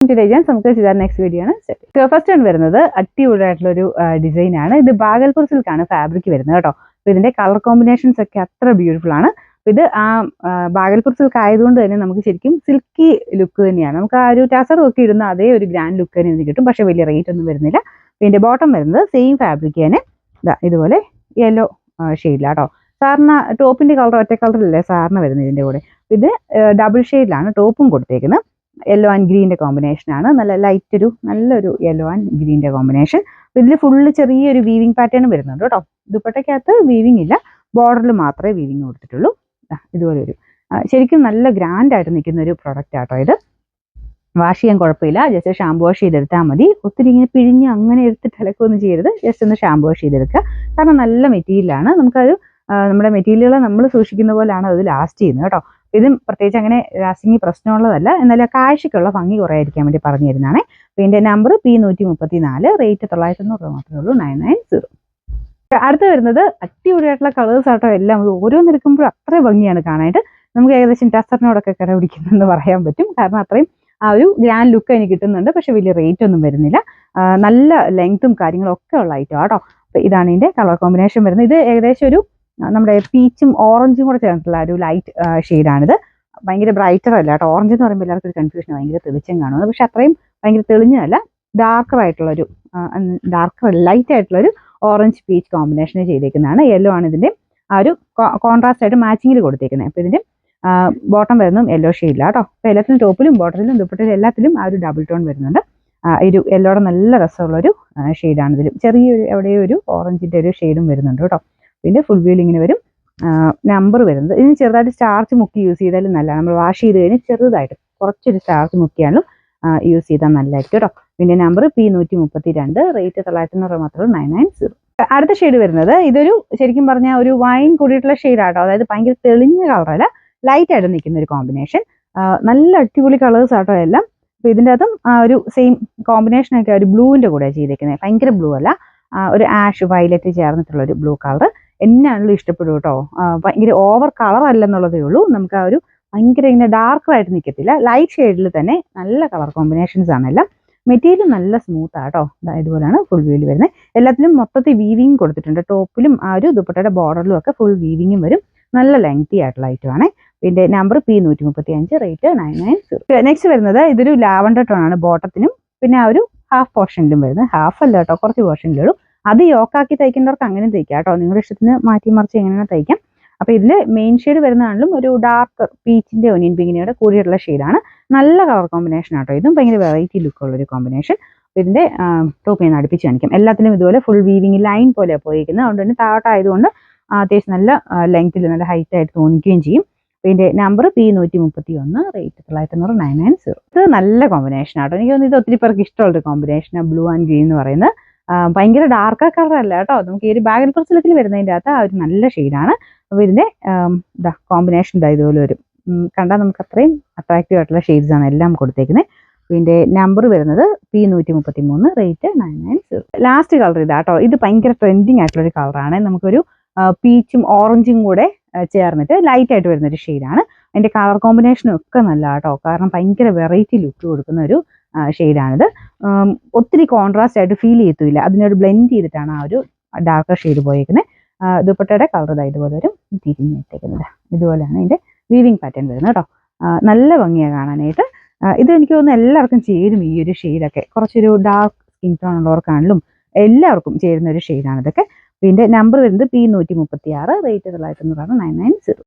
നമുക്ക് next video ആണ്. First ആണ് വരുന്നത് അടിപൊളിയായിട്ടുള്ള ഒരു ഡിസൈൻ ആണ്. ഇത് ബാഗൽപൂർ സിൽക്കാണ് ഫാബ്രിക് വരുന്നത് കേട്ടോ. അപ്പൊ ഇതിന്റെ കളർ കോമ്പിനേഷൻസ് ഒക്കെ അത്ര ബ്യൂട്ടിഫുൾ ആണ്. ഇത് ആ ബാഗൽപൂർ സിൽക്ക് ആയതുകൊണ്ട് തന്നെ നമുക്ക് ശരിക്കും സിൽക്കി ലുക്ക് തന്നെയാണ്. നമുക്ക് ആ ഒരു ടസർ ഒക്കെ ഇടുന്ന അതേ ഒരു ഗ്രാൻഡ് ലുക്ക് തന്നെ ഇതിന് കിട്ടും. പക്ഷെ വലിയ റേറ്റ് ഒന്നും വരുന്നില്ല. ഇതിന്റെ ബോട്ടം വരുന്നത് സെയിം ഫാബ്രിക് തന്നെ ഇതുപോലെ യെല്ലോ ഷെയ്ഡിലാട്ടോ. സാറിന് ടോപ്പിന്റെ കളർ ഒറ്റ കളറിലല്ലേ സാറിന് വരുന്നത് ഇതിന്റെ കൂടെ. ഇത് ഡബിൾ ഷെയ്ഡിലാണ് ടോപ്പും കൊടുത്തേക്കുന്നത്. യെല്ലോ ആൻഡ് ഗ്രീൻ്റെ കോമ്പിനേഷൻ ആണ്. നല്ലൊരു യെല്ലോ ആൻഡ് ഗ്രീൻ്റെ കോമ്പിനേഷൻ. ഇതിൽ ഫുള്ള് ചെറിയൊരു വീവിങ് പാറ്റേൺ വരുന്നുണ്ട് കേട്ടോ. ദുപ്പട്ടയ്ക്കകത്ത് വീവിങ് ഇല്ല, ബോർഡറിൽ മാത്രമേ വീവിങ് കൊടുത്തിട്ടുള്ളൂ. ഇതുപോലെ ഒരു ശരിക്കും നല്ല ഗ്രാൻഡ് ആയിട്ട് നിൽക്കുന്ന ഒരു പ്രൊഡക്റ്റ് ആട്ടോ ഇത്. വാഷ് ചെയ്യാൻ കുഴപ്പമില്ല, ജസ്റ്റ് ഷാമ്പു വാഷ് ചെയ്തെടുത്താൽ മതി. ഒത്തിരി ഇങ്ങനെ പിഴിഞ്ഞ് അങ്ങനെ എടുത്തിട്ട് അലക്കൊന്നും ചെയ്യരുത്, ജസ്റ്റ് ഒന്ന് ഷാമ്പു വാഷ് ചെയ്തെടുക്കുക. കാരണം നല്ല മെറ്റീരിയലാണ്. നമുക്കത് നമ്മുടെ മെറ്റീരിയലുകൾ നമ്മൾ സൂക്ഷിക്കുന്ന പോലെയാണ് അത് ലാസ്റ്റ് ചെയ്യുന്നത് കേട്ടോ. ഇതും പ്രത്യേകിച്ച് അങ്ങനെ ലാസ്റ്റിങ് പ്രശ്നമുള്ളതല്ല, എന്നാലും കാഴ്ചയ്ക്കുള്ള ഭംഗി കുറയാതിരിക്കാൻ വേണ്ടി പറഞ്ഞു തരുന്നതാണ്. ഇതിന്റെ നമ്പർ P134, റേറ്റ് 990 മാത്രമേ ഉള്ളൂ, 990. അടുത്ത് വരുന്നത് അടിപൊളിയായിട്ടുള്ള കളേഴ്സ് ആട്ടോ. എല്ലാം ഓരോന്നെടുക്കുമ്പോഴും അത്രയും ഭംഗിയാണ് കാണാനായിട്ട്. നമുക്ക് ഏകദേശം ടസറിനോടൊക്കെ കര പിടിക്കുന്നെന്ന് പറയാൻ പറ്റും. കാരണം അത്രയും ആ ഒരു ഗ്രാൻഡ് ലുക്ക് അതിന് കിട്ടുന്നുണ്ട്. പക്ഷെ വലിയ റേറ്റ് ഒന്നും വരുന്നില്ല. നല്ല ലെങ്ത്തും കാര്യങ്ങളും ഒക്കെ ഉള്ള ഐറ്റം ആട്ടോ. അപ്പൊ ഇതാണ് ഇതിന്റെ കളർ കോമ്പിനേഷൻ വരുന്നത്. ഇത് ഏകദേശം ഒരു നമ്മുടെ പീച്ചും ഓറഞ്ചും കൂടെ ചേർന്നിട്ടുള്ള ഒരു ലൈറ്റ് ഷെയ്ഡാണിത്. ഭയങ്കര ബ്രൈറ്റർ അല്ല കേട്ടോ. ഓറഞ്ച് എന്ന് പറയുമ്പോൾ എല്ലാവർക്കും ഒരു കൺഫ്യൂഷൻ, ഭയങ്കര തെളിച്ചം കാണുന്നത്. പക്ഷെ അത്രയും ഭയങ്കര തെളിഞ്ഞതല്ല, ഡാർക്കർ ലൈറ്റ് ആയിട്ടുള്ളൊരു ഓറഞ്ച് പീച്ച് കോമ്പിനേഷൻ ചെയ്തേക്കുന്നതാണ്. യെല്ലോ ആണ് ഇതിന്റെ ആ ഒരു കോൺട്രാസ്റ്റ് ആയിട്ട് മാച്ചിങ്ങിൽ കൊടുത്തേക്കുന്നത്. അപ്പോൾ ഇതിന്റെ ബോട്ടം വരുന്നതും യെല്ലോ ഷെയ്ഡിലാണ് കേട്ടോ. അപ്പോൾ എല്ലാത്തിലും ടോപ്പിലും ബോട്ടറിലും ദുപ്പട്ടയിലും എല്ലാത്തിലും ആ ഒരു ഡബിൾ ടോൺ വരുന്നുണ്ട്. ഒരു യെല്ലോടെ നല്ല രസമുള്ളൊരു ഷെയ്ഡാണ് ഇതിലും. ചെറിയൊരു എവിടെയോ ഒരു ഓറഞ്ചിന്റെ ഒരു ഷെയ്ഡും വരുന്നുണ്ട് കേട്ടോ. ഇതിന്റെ ഫുൾ വ്യൂയിൽ ഇങ്ങനെ വരും. നമ്പർ വരുന്നത് ഇതിന് ചെറുതായിട്ട് സ്റ്റാർച്ച് മുക്കി യൂസ് ചെയ്താലും നല്ലതാണ്. നമ്മൾ വാഷ് ചെയ്ത് കഴിഞ്ഞാൽ ചെറുതായിട്ട് കുറച്ചൊരു സ്റ്റാർച്ച് മുക്കിയാലും യൂസ് ചെയ്താൽ നല്ലതായിരിക്കും കേട്ടോ. പിന്നെ നമ്പർ P132, റേറ്റ് 990 മാത്രമേ 990. അടുത്ത ഷെയ്ഡ് വരുന്നത് ഇതൊരു ശരിക്കും പറഞ്ഞാൽ ഒരു വൈൻ കൂടിയിട്ടുള്ള ഷെയ്ഡാട്ടോ. അതായത് ഭയങ്കര തെളിഞ്ഞ കളറല്ല, ലൈറ്റ് ആയിട്ട് നിൽക്കുന്ന ഒരു കോമ്പിനേഷൻ. നല്ല അടിപൊളി കളേഴ്സ് ആട്ടോ എല്ലാം. അപ്പോൾ ഇതിൻ്റെ അതും ഒരു സെയിം കോമ്പിനേഷനൊക്കെ ഒരു ബ്ലൂവിൻ്റെ കൂടെ ചെയ്തേക്കുന്നത്. ഭയങ്കര ബ്ലൂ അല്ല, ഒരു ആഷ് വയലറ്റ് ചേർന്നിട്ടുള്ള ഒരു ബ്ലൂ കളർ എന്നാണല്ലോ ഇഷ്ടപ്പെടും കേട്ടോ. ഭയങ്കര ഓവർ കളർ അല്ലെന്നുള്ളതേ ഉള്ളൂ. നമുക്ക് ആ ഒരു ഭയങ്കര ഇങ്ങനെ ഡാർക്കറായിട്ട് നിൽക്കത്തില്ല, ലൈറ്റ് ഷെയ്ഡിൽ തന്നെ നല്ല കളർ കോമ്പിനേഷൻസ് ആണെല്ലാം. മെറ്റീരിയൽ നല്ല സ്മൂത്ത് ആട്ടോ. ഇതുപോലെയാണ് ഫുൾ വ്യൂവിൽ വരുന്നത്. എല്ലാത്തിലും മൊത്തത്തിൽ വീവിങ് കൊടുത്തിട്ടുണ്ട്. ടോപ്പിലും ആ ഒരു ദുപ്പട്ടയുടെ ബോർഡറിലും ഒക്കെ ഫുൾ വീവിങ്ങും വരും. നല്ല ലെങ്തി ആയിട്ടുള്ള ഐറ്റം ആണ്. ഇതിന്റെ നമ്പർ P135, റേറ്റ് 990. നെക്സ്റ്റ് വരുന്നത് ഇതൊരു ലാവണ്ടർ ടോൺ ആണ് ബോട്ടത്തിനും പിന്നെ ആ ഒരു ഹാഫ് പോർഷനിലും വരുന്നത്. ഹാഫ് അല്ല കേട്ടോ, കുറച്ച് പോർഷനിലുള്ളൂ. അത് യോക്കാക്കി തയ്ക്കേണ്ടവർക്ക് അങ്ങനെ തയ്ക്കാം കേട്ടോ. നിങ്ങളുടെ ഇഷ്ടത്തിന് മാറ്റി മറിച്ച് എങ്ങനെയാണ് തയ്ക്കാം. അപ്പോൾ ഇതിൽ മെയിൻ ഷെയ്ഡ് വരുന്നതാണെങ്കിലും ഒരു ഡാർക്ക് പീച്ചിന്റെ ഒനിയൻ പിങ്കിനോട് കൂടിയിട്ടുള്ള ഷെയ്ഡാണ്. നല്ല കളർ കോമ്പിനേഷൻ ആട്ടോ. ഇതും ഭയങ്കര വെറൈറ്റി ലുക്കുള്ളൊരു കോമ്പിനേഷൻ. ഇതിന്റെ ടോപ്പ് ഞാൻ അടുപ്പിച്ച് കാണിക്കാം. എല്ലാത്തിലും ഇതുപോലെ ഫുൾ വീവിങ് ലൈൻ പോലെയാണ് പോയിരിക്കുന്നത്. അതുകൊണ്ട് തന്നെ താഴോട്ടായതുകൊണ്ട് അത്യാവശ്യം നല്ല ലെങ്ത്തിൽ നല്ല ഹൈറ്റ് ആയിട്ട് തോന്നിക്കുകയും ചെയ്യും. ഇതിന്റെ നമ്പർ P131, റേറ്റ് 990, 990. ഇത് നല്ല കോമ്പിനേഷൻ ആട്ടോ. എനിക്ക് തോന്നുന്നു ഇത് ഒത്തിരി പേർക്ക് ഇഷ്ടമുള്ളൊരു കോമ്പിനേഷനാണ്, ബ്ലൂ ആൻഡ് ഗ്രീൻ എന്ന് പറയുന്നത്. ഭയങ്കര ഡാർക്ക് കളർ അല്ല കേട്ടോ. നമുക്ക് ഈ ഒരു ബാഗൽപൂർ സിൽക്കിൽ വരുന്നതിൻ്റെ അകത്ത് ആ ഒരു നല്ല ഷെയ്ഡാണ്. അപ്പോൾ ഇതിന്റെ കോമ്പിനേഷൻ ഇതുപോലെ വരും. കണ്ടാൽ നമുക്ക് അത്രയും അട്രാക്റ്റീവ് ആയിട്ടുള്ള ഷെയ്ഡ്സ് ആണ് എല്ലാം കൊടുത്തേക്കുന്നത്. ഇതിന്റെ നമ്പർ വരുന്നത് P133, റേറ്റ് 990. ലാസ്റ്റ് കളർ ഇതാട്ടോ. ഇത് ഭയങ്കര ട്രെൻഡിങ് ആയിട്ടുള്ളൊരു കളറാണ്. നമുക്കൊരു പീച്ചും ഓറഞ്ചും കൂടെ ചേർന്നിട്ട് ലൈറ്റ് ആയിട്ട് വരുന്നൊരു ഷെയ്ഡാണ്. അതിന്റെ കളർ കോമ്പിനേഷനും ഒക്കെ നല്ല കേട്ടോ. കാരണം ഭയങ്കര വെറൈറ്റി ലുക്ക് കൊടുക്കുന്ന ഒരു ഷെയ്ഡാണിത്. ഒത്തിരി കോൺട്രാസ്റ്റ് ആയിട്ട് ഫീൽ ചെയ്യത്തില്ല. അതിനൊരു ബ്ലെൻഡ് ചെയ്തിട്ടാണ് ആ ഒരു ഡാർക്കർ ഷെയ്ഡ് പോയിരിക്കുന്നത്. ദുപ്പട്ടയുടെ കളർ ഇതുപോലെ വരും, തിരിഞ്ഞിട്ടേക്കുന്നത്. ഇതുപോലെയാണ് ഇതിന്റെ വീവിങ് പാറ്റേൺ വരുന്നത് കേട്ടോ. നല്ല ഭംഗിയാണ് കാണാനായിട്ട്. ഇത് എനിക്ക് തോന്നുന്നു എല്ലാവർക്കും ചേരും ഈ ഒരു ഷെയ്ഡൊക്കെ. കുറച്ചൊരു ഡാർക്ക് സ്കിൻ ടോൺ ഉള്ളവർക്കാണെങ്കിലും എല്ലാവർക്കും ചേരുന്ന ഒരു ഷെയ്ഡാണ് ഇതൊക്കെ. ഇതിന്റെ നമ്പർ വരുന്നത് P136, റേറ്റ് 990, 990.